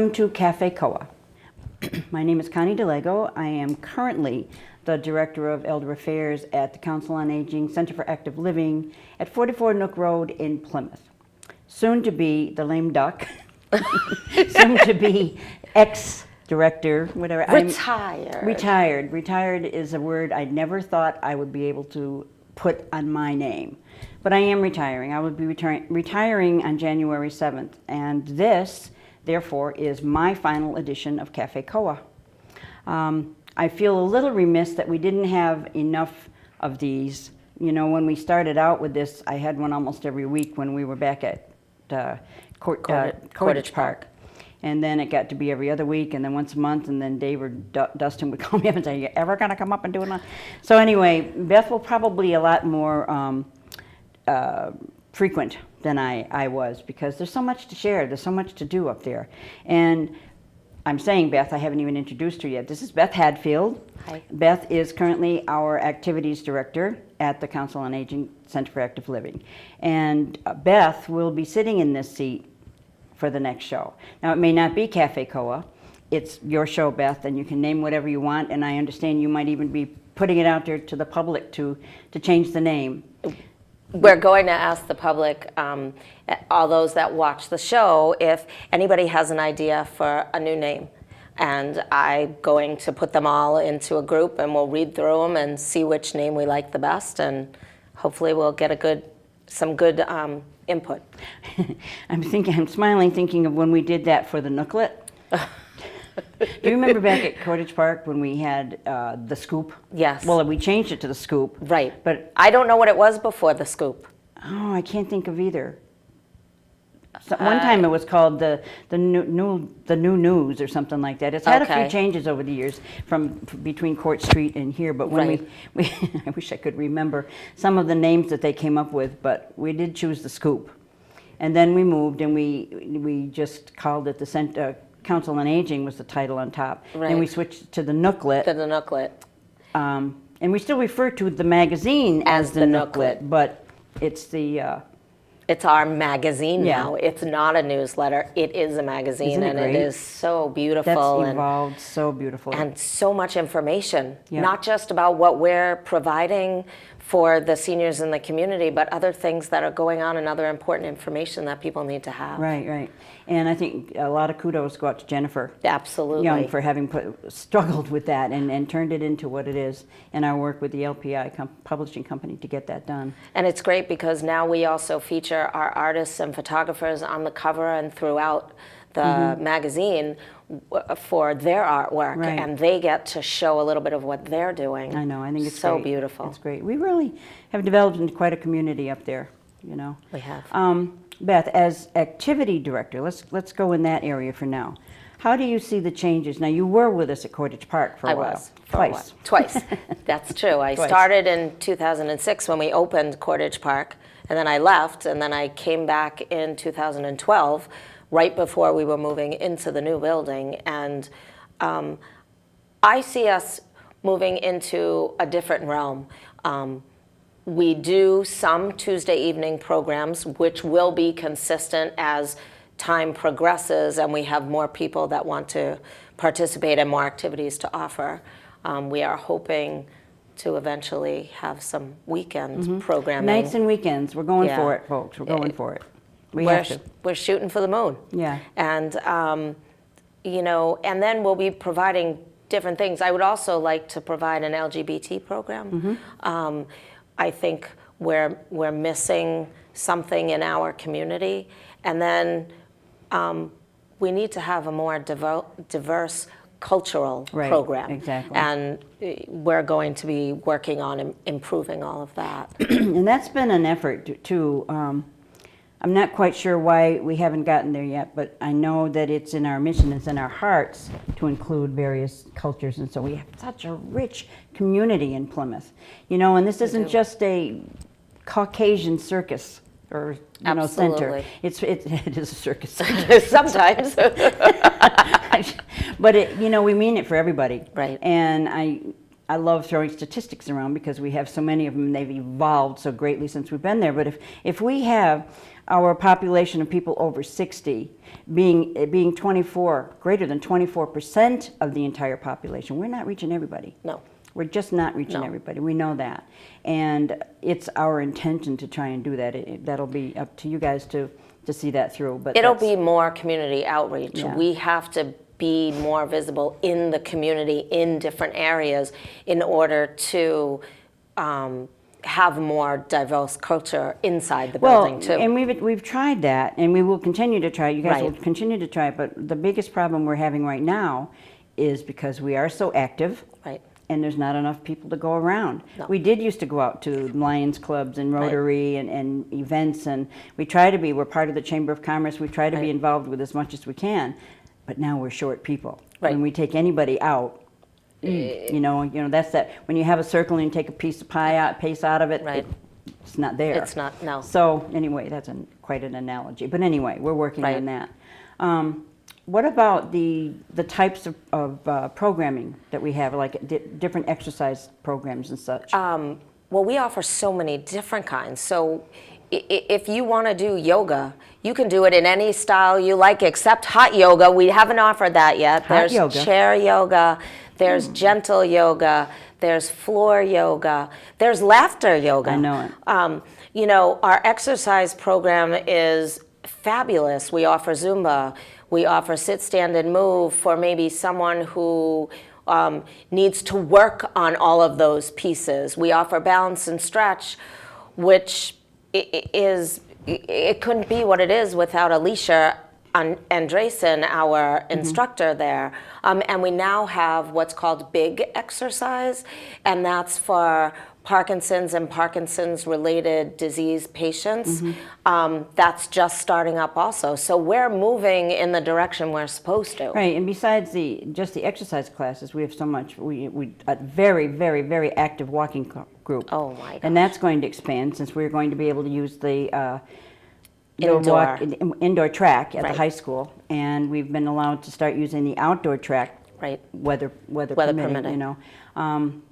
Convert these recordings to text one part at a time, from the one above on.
Welcome to Cafe COA. My name is Connie Dilego. I am currently the Director of Elder Affairs at the Council on Aging Center for Active Living at 44 Nook Road in Plymouth. Soon to be the lame duck, soon to be ex-director, whatever. Retired. Retired is a word I never thought I would be able to put on my name. But I am retiring. I will be retiring on January 7th. And this, therefore, is my final edition of Cafe COA. I feel a little remiss that we didn't have enough of these. You know, when we started out with this, I had one almost every week when we were back at Cordage Park. And then it got to be every other week, and then once a month, and then Dave or Dustin would call me up and say, "You ever gonna come up and do it?" So anyway, Beth will probably a lot more frequent than I was, because there's so much to share, there's so much to do up there. And I'm saying Beth, I haven't even introduced her yet. This is Beth Hadfield. Hi. Beth is currently our Activities Director at the Council on Aging Center for Active Living. And Beth will be sitting in this seat for the next show. Now, it may not be Cafe COA. It's your show, Beth, and you can name whatever you want, and I understand you might even be putting it out there to the public to change the name. We're going to ask the public, all those that watch the show, if anybody has an idea for a new name. And I'm going to put them all into a group, and we'll read through them and see which name we like the best, and hopefully we'll get some good input. I'm smiling, thinking of when we did that for the Nooklet. Do you remember back at Cordage Park when we had the Scoop? Yes. Well, we changed it to the Scoop. Right. But I don't know what it was before the Scoop. oh, I can't think of either. One time it was called the new news or something like that. It's had a few changes over the years from between Court Street and here. But when we I wish I could remember some of the names that they came up with. But we did choose the Scoop, and then we moved and we just called it the Council on Aging was the title on top. Right. Then we switched to the Nooklet. To the Nooklet. And we still refer to the magazine as the Nooklet, but it's the... It's our magazine now. Yeah. It's not a newsletter. It is a magazine, Isn't it and great? it is so beautiful. That's evolved so beautifully. And so much information, Yeah. not just about what we're providing for the seniors in the community, but other things that are going on and other important information that people need to have. Right, right. And I think a lot of kudos go out to Jennifer Absolutely. Young for having struggled with that and turned it into what it is in our work with the LPI publishing company to get that done. And it's great because now we also feature our artists and photographers on the cover and throughout the magazine for their artwork, Right. and they get to show a little bit of what they're doing. I know, I think it's so great. beautiful. It's great. We really have developed into quite a community up there, you know. We have. Beth, as activity director, let's go in that area for now. How do you see the changes? Now, you were with us at Cordage Park for a while. I was. For a while. Twice. That's true. I started in 2006 when we opened Cordage Park, and then I left, and then I came back in 2012, right before we were moving into the new building. And I see us moving into a different realm. We do some Tuesday evening programs, which will be consistent as time progresses and we have more people that want to participate and more activities to offer. We are hoping to eventually have some weekend programming. Nights and weekends. We're going Yeah. for it, folks. We're going for it. We have to. We're shooting for the moon. Yeah. And, you know, and then we'll be providing different things. I would also like to provide an LGBT program. I think we're missing something in our community. And then we need to have a more diverse cultural program. Exactly. And we're going to be working on improving all of that. And that's been an effort too. I'm not quite sure why we haven't gotten there yet, but I know that it's in our mission, it's in our hearts to include various cultures, and so we have such a rich community in Plymouth. You know, and this isn't just a Caucasian circus or center. It is a circus. Sometimes. But we mean it for everybody. Right. And I love throwing statistics around because we have so many of them and they've evolved so greatly since we've been there. But if we have our population of people over 60 being 24, greater than 24% of the entire population, we're not reaching everybody. No. We're just not reaching everybody. We know that. And it's our intention to try and do that. That'll be up to you guys to see that through. But it'll be more community outreach. Yeah. We have to be more visible in the community in different areas in order to have more diverse culture inside the building too. And we've tried that, and we will continue to try. You guys will continue to try. But the biggest problem we're having right now is because we are so active. Right. And there's not enough people to go around. No. We did used to go out to Lions clubs and Rotary and events, and we're part of the Chamber of Commerce. We try to be involved with as much as we can, but now we're short people. Right. When we take anybody out, you know, that's that. When you have a circle and you take a piece of piece out of it, it's not there. It's not, no. So anyway, that's quite an analogy. But anyway, we're working on that. What about the types of programming that we have, like different exercise programs and such? Well, we offer so many different kinds. So if you want to do yoga, you can do it in any style you like except hot yoga. We haven't offered that yet. There's yoga. Chair yoga, there's gentle yoga, there's floor yoga, there's laughter yoga. I know it. You know, our exercise program is fabulous. We offer Zumba. We offer sit, stand, and move for maybe someone who needs to work on all of those pieces. We offer balance and stretch, which it couldn't be what it is without Alicia Andresen, our instructor there. And we now have what's called big exercise, and that's for Parkinson's and Parkinson's-related disease patients. That's just starting up also. So we're moving in the direction we're supposed to. Right, and besides just the exercise classes, we have so much. We a very, very, very active walking group. Oh my gosh. And that's going to expand since we're going to be able to use the Indoor. track at the high school, and we've been allowed to start using the outdoor track. Right. Weather permitting. You know,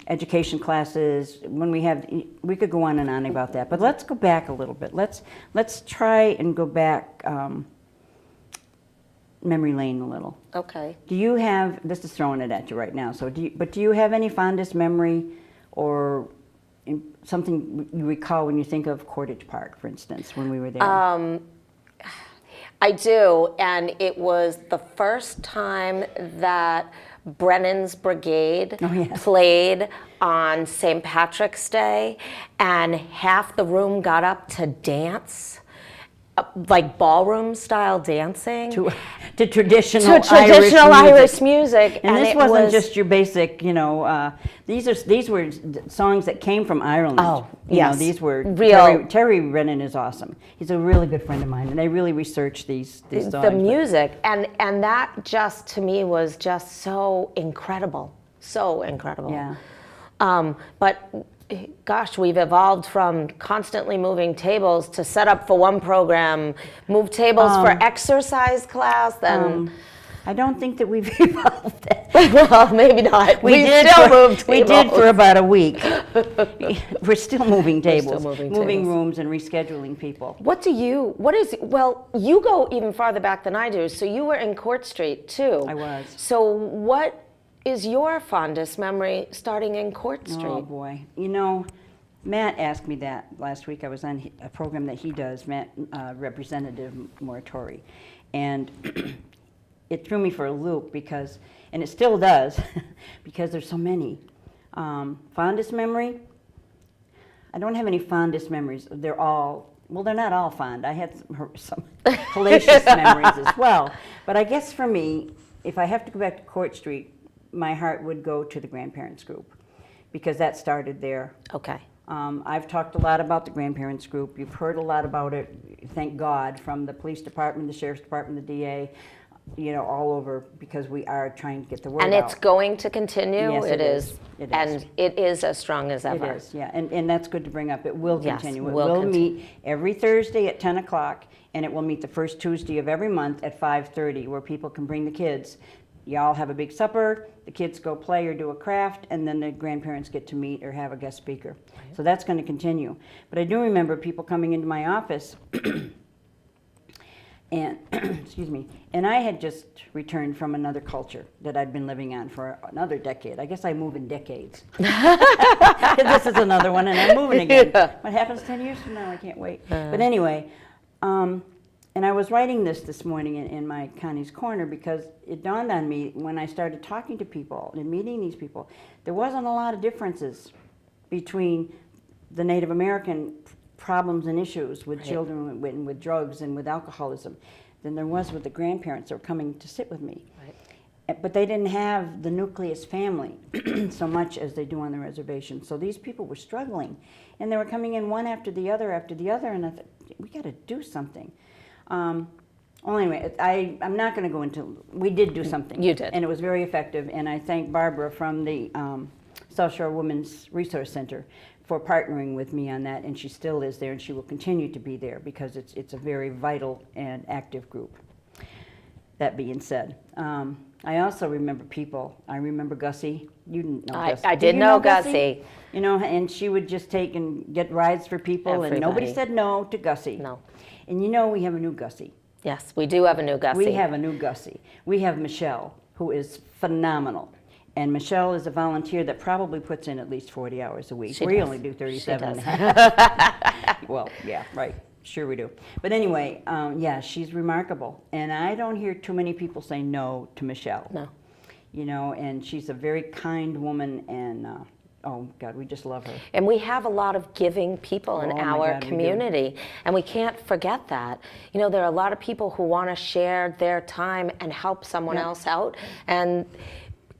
education classes. We could go on and on about that, but let's go back a little bit. Let's try and go back memory lane a little. Okay. Do you have? This is throwing it at you right now. So do you have any fondest memory or something you recall when you think of Cordage Park, for instance, when we were there? I do, and it was the first time that Brennan's Brigade played on St. Patrick's Day, and half the room got up to dance, like ballroom style dancing. To traditional Irish music. And this wasn't just your basic, you know, these were songs that came from Ireland. Oh, you know, these were real. Terry Brennan is awesome. He's a really good friend of mine, and they really research these songs. The music, and that just, to me, was just so incredible. So incredible. Yeah. But gosh, we've evolved from constantly moving tables to set up for one program, move tables for exercise class, then... I don't think that we've evolved that. Well, maybe not. We did for about a week. We're still moving tables, moving rooms and rescheduling people. Well, you go even farther back than I do, so you were in Court Street too. I was. So what is your fondest memory starting in Court Street? Oh boy, you know, Matt asked me that last week. I was on a program that he does, Matt, Representative Moratori, and it threw me for a loop because, and it still does, because there's so many. Fondest memory? I don't have any fondest memories. They're not all fond. I had some hellacious memories as well. But I guess for me, if I have to go back to Court Street, my heart would go to the grandparents group because that started there. Okay. I've talked a lot about the grandparents group. You've heard a lot about it, thank God, from the police department, the sheriff's department, the DA, you know, all over, because we are trying to get the word out. And it's going to continue? Yes, it is. It is. And it is as strong as ever. It is, yeah. And that's good to bring up. It will continue. Yes, it will meet every Thursday at 10 o'clock, and it will meet the first Tuesday of every month at 5:30, where people can bring the kids you all have a big supper, the kids go play or do a craft, and then the grandparents get to meet or have a guest speaker. So that's going to continue. But I do remember people coming into my office and excuse me, and I had just returned from another culture that I'd been living on for another decade. I guess I move in decades. This is another one, and I'm moving again. Yeah. What happens 10 years from now? I can't wait. But anyway, and I was writing this morning in my Connie's Corner because it dawned on me when I started talking to people and meeting these people, there wasn't a lot of differences between the Native American problems and issues with children and with drugs and with alcoholism than there was with the grandparents that were coming to sit with me. Right. But they didn't have the nucleus family so much as they do on the reservation. So these people were struggling, and they were coming in one after the other, and I thought, we got to do something. Well, anyway, I'm not going to go into, we did do something. You did. And it was very effective, and I thank Barbara from the South Shore Women's Resource Center for partnering with me on that, and she still is there, and she will continue to be there because it's a very vital and active group. That being said, I also remember people. I remember Gussie. You didn't know Gussie. I did know Gussie. You know, and she would just take and get rides for people, Everybody. and nobody said no to Gussie. No. And you know we have a new Gussie. Yes, we do have a new Gussie. We have a new Gussie. We have Michelle, who is phenomenal. And Michelle is a volunteer that probably puts in at least 40 hours a week. We only do 37 and a half. Well, yeah, right. Sure we do. But anyway, yeah, she's remarkable. And I don't hear too many people say no to Michelle. No. You know, and she's a very kind woman, and oh, God, we just love her. And we have a lot of giving people in our community, and we can't forget that. You know, there are a lot of people who want to share their time and help someone else out, and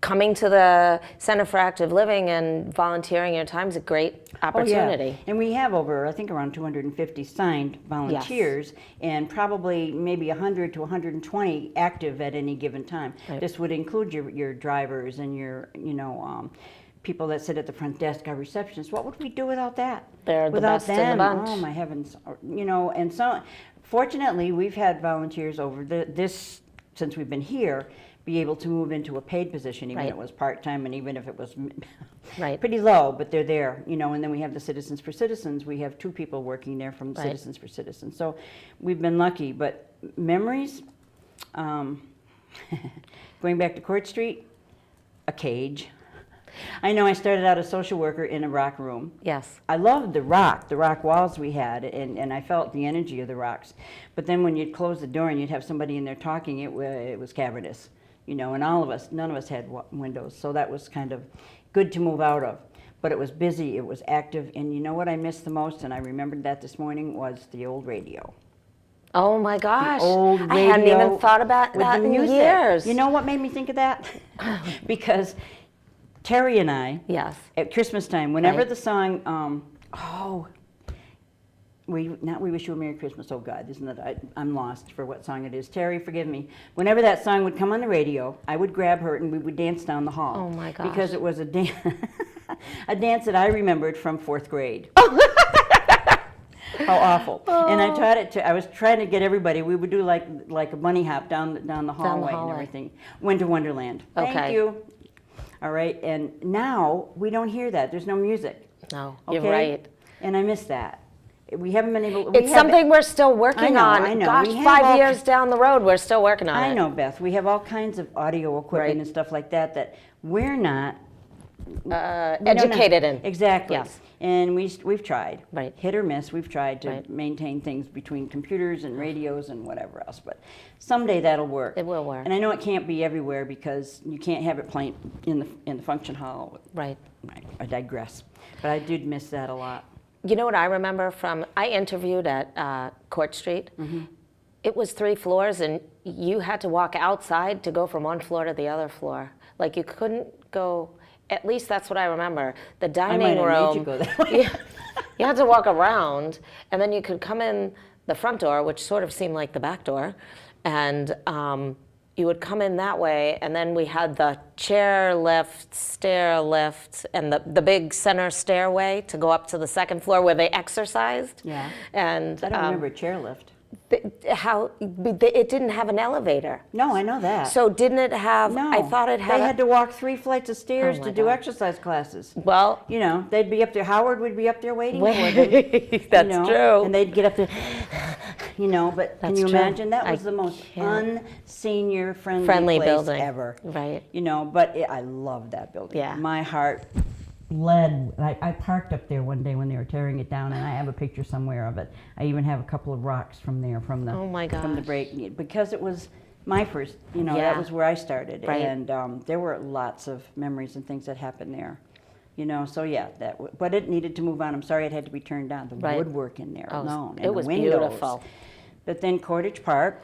coming to the Center for Active Living and volunteering your time is a great opportunity. Oh, yeah. And we have over, I think, around 250 signed volunteers, and probably maybe 100 to 120 active at any given time. Right. This would include your drivers and your, you know, people that sit at the front desk, our receptionists. What would we do without that? They're without the best in the bunch. Oh my heavens! You know, and so fortunately, we've had volunteers over this since we've been here be able to move into a paid position, even if it was part-time, and even if it was pretty low, but they're there, you know. And then we have the Citizens for Citizens. We have 2 people working there from Citizens for Citizens. So we've been lucky. But memories, going back to Court Street, a cage. I know I started out as social worker in a rock room. Yes. I loved the rock walls we had, and I felt the energy of the rocks. But then when you'd close the door and you'd have somebody in there talking, it was cavernous, you know, and none of us had windows, so that was kind of good to move out of. But it was busy, it was active, and you know what I missed the most, and I remembered that this morning, was the old radio. Oh my gosh, the old radio, I hadn't even thought about that in years. You know what made me think of that? Because Terry and I, at Christmas time, whenever the song, we wish you a Merry Christmas, oh God, isn't that, I'm lost for what song it is. Terry, forgive me. Whenever that song would come on the radio, I would grab her and we would dance down the hall. Oh my gosh. Because it was a dance, a dance that I remembered from 4th grade. How awful. And I taught it I was trying to get everybody, we would do like a bunny hop down the hallway and everything. Winter Wonderland. Okay. Thank you. All right, and now we don't hear that. There's no music. No, you're right. And I miss that. We haven't been able. It's something we're still working on. I know. Gosh, 5 years down the road, we're still working on it. I know, Beth. We have all kinds of audio equipment and stuff like that we're not educated in. Exactly. Yes. And we've tried. Right. Hit or miss. We've tried to maintain things between computers and radios and whatever else. But someday that'll work. It will work. And I know it can't be everywhere because you can't have it playing in the function hall. Right. I digress. But I did miss that a lot. You know what I remember I interviewed at Court Street. Mm-hmm. It was 3 floors, and you had to walk outside to go from one floor to the other floor. Like, you couldn't go, at least that's what I remember. The dining room. I might have made you go that way. You had to walk around, and then you could come in the front door, which sort of seemed like the back door, and you would come in that way, and then we had the chair lift, stair lift, and the big center stairway to go up to the 2nd floor where they exercised. Yeah. And I don't remember a chair lift. It didn't have an elevator. No, I know that. So didn't it have, No. I thought it had They had to walk 3 flights of stairs Oh, to my do God. exercise classes. Well, You know, they'd be up there, Howard would be up there waiting for them. that's you know, true. And they'd get up there, you know, but can That's you true. imagine? That was I the most can't. un-senior friendly Friendly place building. ever. Right. You know, but I loved that building. Yeah. My heart bled. I parked up there one day when they were tearing it down, and I have a picture somewhere of it. I even have a couple of rocks from there, from the Oh my from the gosh. break, because it was my first. You know, Yeah. that was where I started, Right. and there were lots of memories and things that happened there. You know, so yeah, but it needed to move on. I'm sorry it had to be turned down. The Right. woodwork in there alone, and it the was windows. beautiful. But then Cordage Park,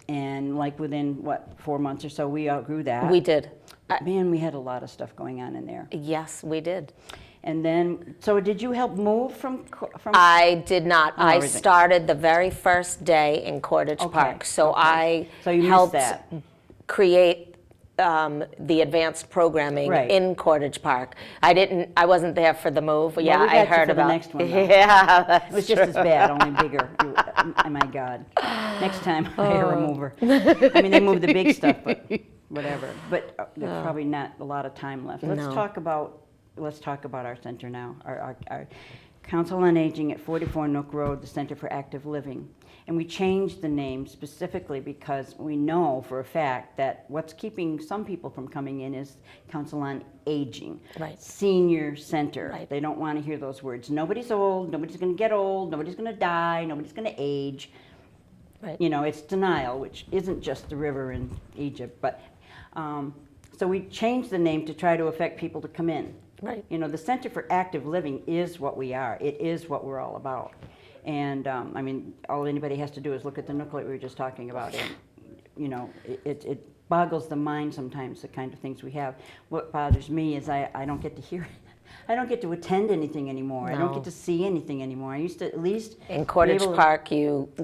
and like within 4 months or so, we outgrew that. We did. Man, we had a lot of stuff going on in there. Yes, we did. And then, so did you help move from? I did not. I everything. started the very first day in Cordage Okay, Park. So okay. I So you missed helped that. create the advanced programming Right. in Cordage Park. I wasn't there for the move. Yeah, we got I you heard for the about next one, though. Yeah, that's It was just as bad, only bigger. Oh my God. Next time, hire a mover. I mean, they moved the big stuff, but whatever. But there's probably not a lot of time left. Let's No. talk about our center now. Our Council on Aging at 44 Nook Road, the Center for Active Living. And we changed the name specifically because we know for a fact that what's keeping some people from coming in is Council on Aging. Right. Senior Center. Right. They don't want to hear those words. Nobody's old, nobody's going to get old, nobody's going to die, nobody's going to age. Right. You know, it's denial, which isn't just the river in Egypt. But so we changed the name to try to affect people to come in. Right. You know, the Center for Active Living is what we are. It is what we're all about. And I mean, all anybody has to do is look at the nook like we were just talking about. And, you know, it boggles the mind sometimes, the kind of things we have. What bothers me is I don't get to hear I don't get to attend anything anymore. I don't No. get to see anything anymore. I used to at least In Cordage be able to- Park,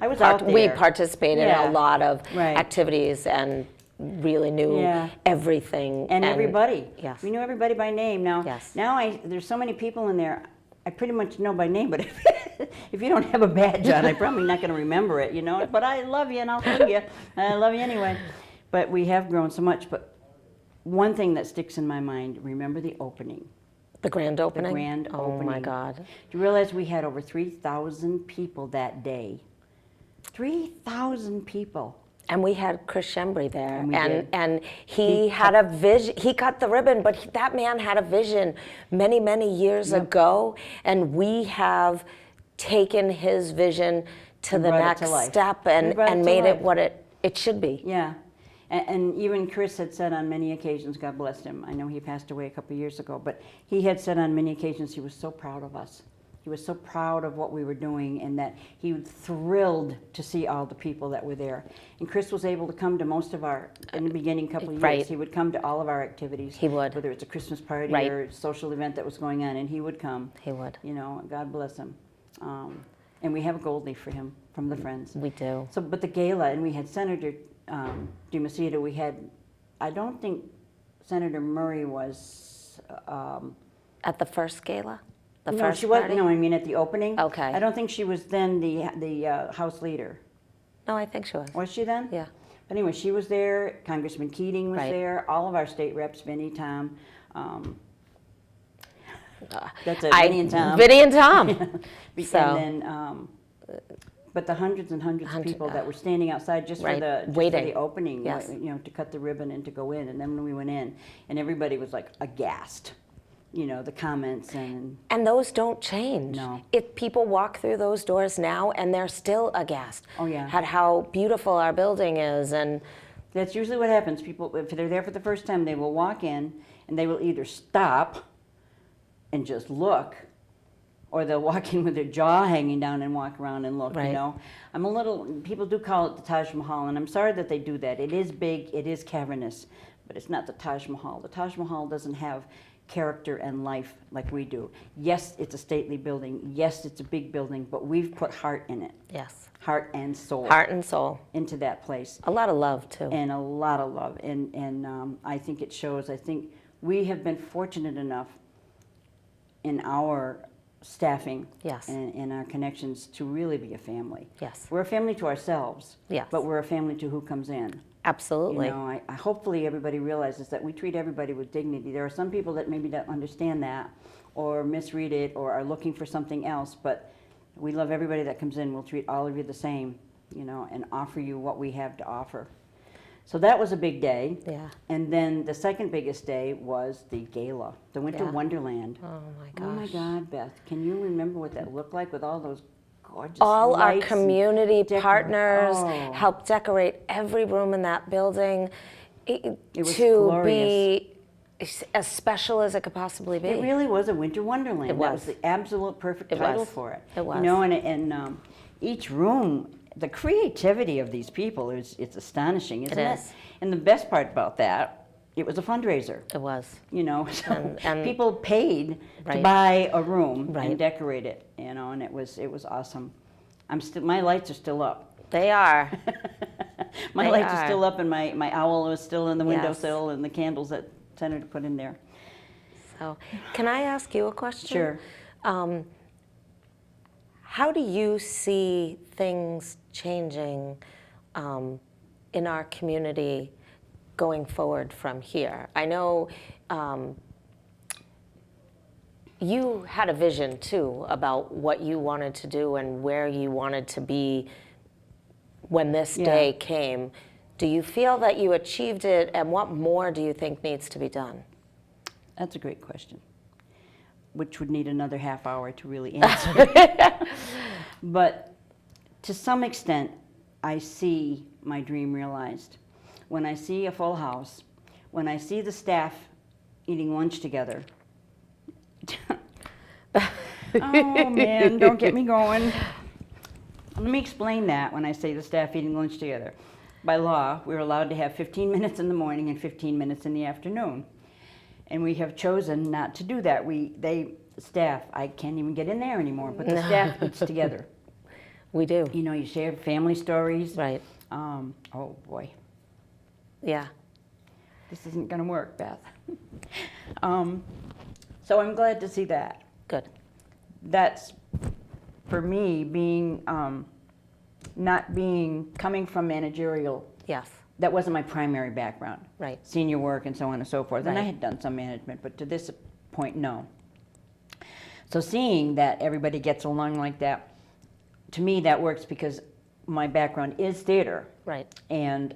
I was out we there. participated in Yeah. a lot of Right. activities and really knew Yeah. everything. And everybody. Yes. We knew everybody by name. Now, Yes. There's so many people in there, I pretty much know by name, but if you don't have a badge on, I'm probably not going to remember it, you know. But I love you and I'll hug you. I love you anyway. But we have grown so much. But one thing that sticks in my mind, remember the opening. The grand opening? grand Oh my opening. God. Do you realize we had over 3,000 people that day? 3,000 people. And we had Chris Shembri there, And we did. and he had a vision. He cut the ribbon, but that man had a vision many, many years ago, and we have taken his vision to And the brought it next to life. step We and, brought it and to made life. it what it should be. Yeah. And even Chris had said on many occasions, God bless him, I know he passed away a couple of years ago, but he had said on many occasions he was so proud of us. He was so proud of what we were doing, and that he was thrilled to see all the people that were there. And Chris was able to come to most of our, in the beginning couple of years, Right. he would come to all of our activities. He would. Whether it's a Christmas party Right. or a social event that was going on, and he would come. He would. You know, God bless him. And we have a gold leaf for him from the Friends. We do. So, but the gala, and we had Senator DiMacedo, we had, I don't think Senator Murray was, At the first gala? The no, first she was, party? no, I mean at the opening. Okay. I don't think she was then the House leader. No, I think she was. Was she then? Yeah. But anyway, she was there, Congressman Keating was Right. there, all of our state reps, Vinnie, Tom. That's it, I- Vinnie and Tom. Vinnie and Tom. So- And then, but the hundreds and hundreds of people that were standing outside just for Right, the waiting. opening, Yes. you know, to cut the ribbon and to go in. And then when we went in, and everybody was like aghast, you know, the comments and. And those don't change. No. If people walk through those doors now and they're still aghast Oh, yeah. at how beautiful our building is, and That's usually what happens. People, if they're there for the first time, they will walk in and they will either stop and just look, or they'll walk in with their jaw hanging down and walk around and look, Right. you know. People do call it the Taj Mahal, and I'm sorry that they do that. It is big, it is cavernous, but it's not the Taj Mahal. The Taj Mahal doesn't have character and life like we do. Yes, it's a stately building. Yes, it's a big building, but we've put heart in it, yes, heart and soul heart and soul. into that place. A lot of love, too. And a lot of love, and I think it shows. I think we have been fortunate enough in our staffing Yes. and our connections to really be a family. Yes. We're a family to ourselves, Yes. but we're a family to who comes in. Absolutely. You know, I hopefully everybody realizes that we treat everybody with dignity. There are some people that maybe don't understand that or misread it or are looking for something else, but we love everybody that comes in. We'll treat all of you the same, you know, and offer you what we have to offer. So that was a big day. Yeah. And then the second biggest day was the gala, the Winter Yeah. Wonderland. Oh my gosh. Oh my God, Beth, can you remember what that looked like with all those gorgeous All our lights and community partners Oh. helped decorate every room in that building It was to glorious. be as special as it could possibly be. It really was a Winter Wonderland. It That was. was the absolute perfect It title was. for it. It was. You know, and each room, the creativity of these people it's astonishing, isn't it? is. And the best part about that, it was a fundraiser. It was. You know, so And- people paid to Right. buy a room Right. and decorate it. You know, and it was awesome. My lights are still up. They are. My They lights are. are still up, and my owl is still in the Yes. windowsill, and the candles that Senator put in there. So, can I ask you a question? Sure. How do you see things changing in our community going forward from here? I know you had a vision too about what you wanted to do and where you wanted to be when this Yeah. day came. Do you feel that you achieved it, and what more do you think needs to be done? That's a great question, which would need another half hour to really answer. But to some extent, I see my dream realized. When I see a full house, when I see the staff eating lunch together. Oh man, don't get me going. Let me explain that when I say the staff eating lunch together. By law, we're allowed to have 15 minutes in the morning and 15 minutes in the afternoon. And we have chosen not to do that. Staff, I can't even get in there anymore, but the staff eats together. We do. You know, you share family stories. Right. Oh boy, Yeah. this isn't gonna work, Beth. So I'm glad to see that. Good. That's, for me, coming from managerial, Yes. that wasn't my primary background. Right. Senior work and so on and so forth. And I Right. had done some management, but to this point, no. So seeing that everybody gets along like that, to me, that works because my background is theater. Right. And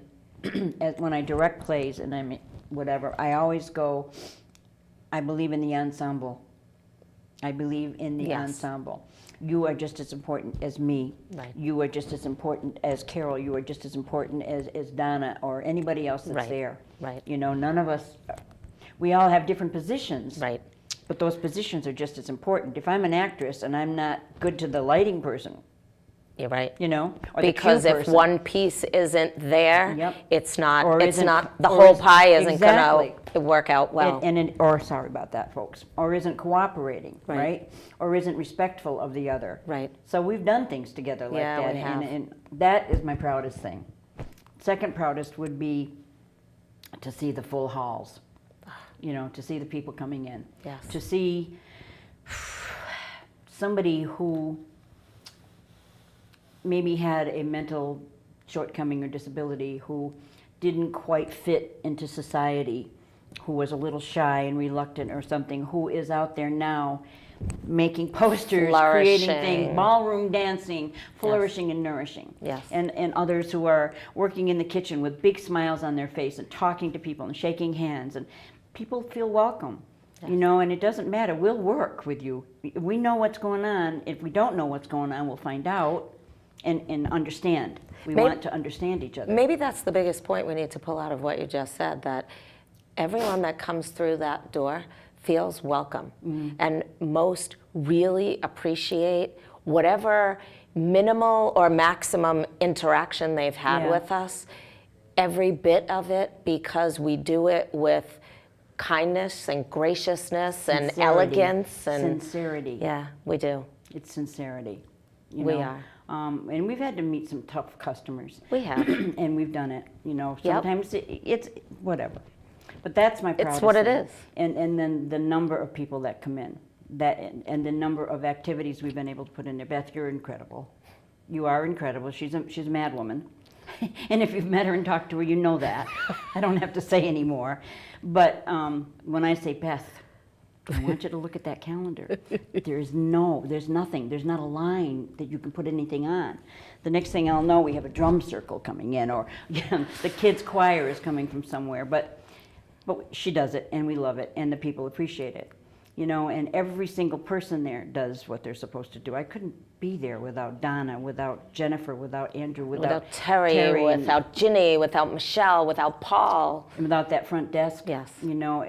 when I direct plays and I whatever, I always go, I believe in the ensemble. I believe in the Yes. ensemble. You are just as important as me. Right. You are just as important as Carol. You are just as important as Donna or anybody else that's Right. there. Right. You know, none of us, we all have different positions. Right. But those positions are just as important. If I'm an actress and I'm not good to the lighting person, You're right. you know, or the Because cue if person, one piece isn't there, Yep. it's not. Or It's isn't- not. The or whole is- pie isn't exactly. going to work out well. or sorry about that, folks, or isn't cooperating, Right. right? Or isn't respectful of the other. Right. So we've done things together like Yeah, that, we have. and that is my proudest thing. Second proudest would be to see the full halls, you know, to see the people coming in. Yes. To see somebody who maybe had a mental shortcoming or disability, who didn't quite fit into society, who was a little shy and reluctant or something, who is out there now making posters, creating Flourishing. things, ballroom dancing, flourishing and nourishing. Yes. And others who are working in the kitchen with big smiles on their face and talking to people and shaking hands, and people feel welcome. You know, and it doesn't matter. We'll work with you. We know what's going on. If we don't know what's going on, we'll find out and understand. We Maybe- want to understand each other. Maybe that's the biggest point we need to pull out of what you just said, that everyone that comes through that door feels welcome. And most really appreciate whatever minimal or maximum interaction they've had Yeah. with us, every bit of it, because we do it with kindness and graciousness and Sincerity. elegance. And Sincerity. yeah, we do. It's sincerity. You We know? are. And we've had to meet some tough customers. We have. And we've done it. You know, Yep. sometimes it's whatever. But that's my proudest what it thing. is. And then the number of people that come in. that and the number of activities we've been able to put in there. Beth, you're incredible. You are incredible. She's a mad woman. And if you've met her and talked to her, you know that. I don't have to say anymore. But when I say, Beth, I want you to look at that calendar. There's nothing. There's not a line that you can put anything on. The next thing I'll know, we have a drum circle coming in, or the kids' choir is coming from somewhere. But she does it, and we love it, and the people appreciate it. You know, and every single person there does what they're supposed to do. I couldn't be there without Donna, without Jennifer, without Andrew, without Terry, without Ginny, without Michelle, without Paul. And without that front desk. Yes. You know,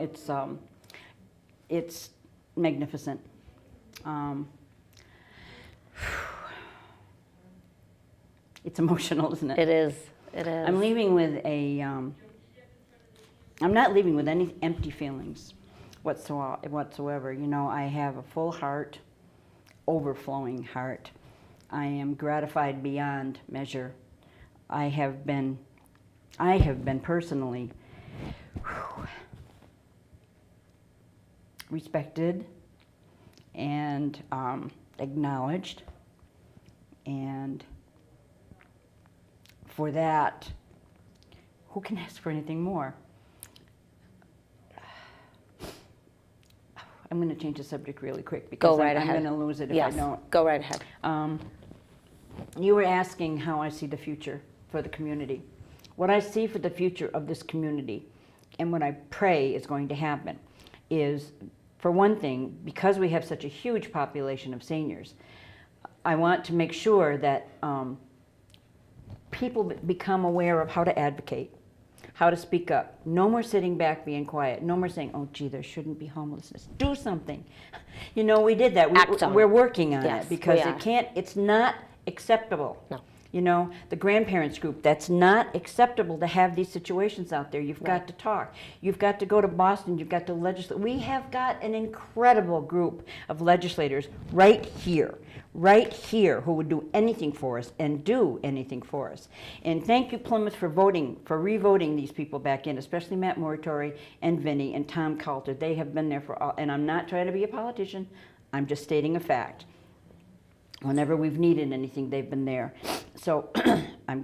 it's magnificent. It's emotional, isn't it? It is. It is. I'm leaving with I'm not leaving with any empty feelings whatsoever. You know, I have a full heart, overflowing heart. I am gratified beyond measure. I have been personally respected and acknowledged, and for that, who can ask for anything more? I'm going to change the subject really quick because I'm going to lose it if I don't. Go right ahead. You were asking how I see the future for the community. What I see for the future of this community, and what I pray is going to happen, is, for one thing, because we have such a huge population of seniors, I want to make sure that people become aware of how to advocate, how to speak up. No more sitting back being quiet. No more saying, oh, gee, there shouldn't be homelessness. Do something. You know, we did that. We're working on it because it's not acceptable. No. You know, the grandparents group, that's not acceptable to have these situations out there. You've got to talk. You've got to go to Boston. You've got to legislate. We have got an incredible group of legislators right here, who would do anything for us and do anything for us. And thank you, Plymouth, for revoting these people back in, especially Matt Moritori and Vinnie and Tom Coulter. They have been there for all, and I'm not trying to be a politician. I'm just stating a fact. Whenever we've needed anything, they've been there. So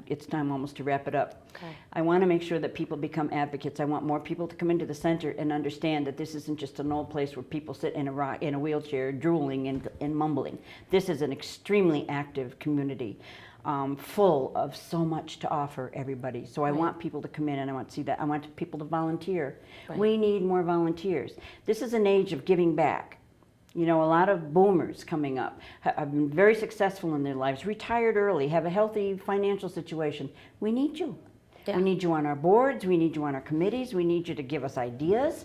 it's time almost to wrap it up. Okay. I want to make sure that people become advocates. I want more people to come into the center and understand that this isn't just an old place where people sit in a wheelchair drooling and mumbling. This is an extremely active community, full of so much to offer everybody. So I want people to come in, and I want to see that. I want people to volunteer. Right. We need more volunteers. This is an age of giving back. You know, a lot of boomers coming up have been very successful in their lives, retired early, have a healthy financial situation. We need you. Yeah. We need you on our boards. We need you on our committees. We need you to give us ideas.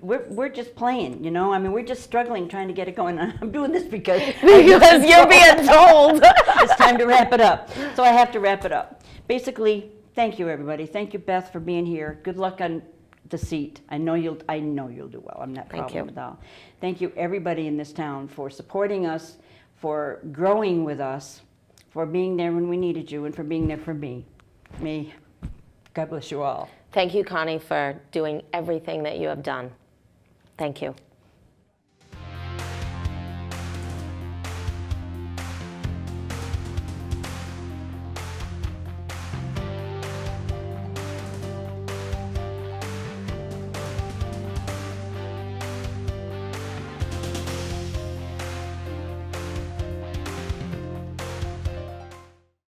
We're just playing, you know. I mean, we're just struggling trying to get it going. I'm doing this because you're being told. It's time to wrap it up. So I have to wrap it up. Basically, thank you, everybody. Thank you, Beth, for being here. Good luck on the seat. I know you'll do well. I'm not problem with all. Thank you, everybody in this town, for supporting us, for growing with us, for being there when we needed you, and for being there for me. God bless you all. Thank you, Connie, for doing everything that you have done. Thank you.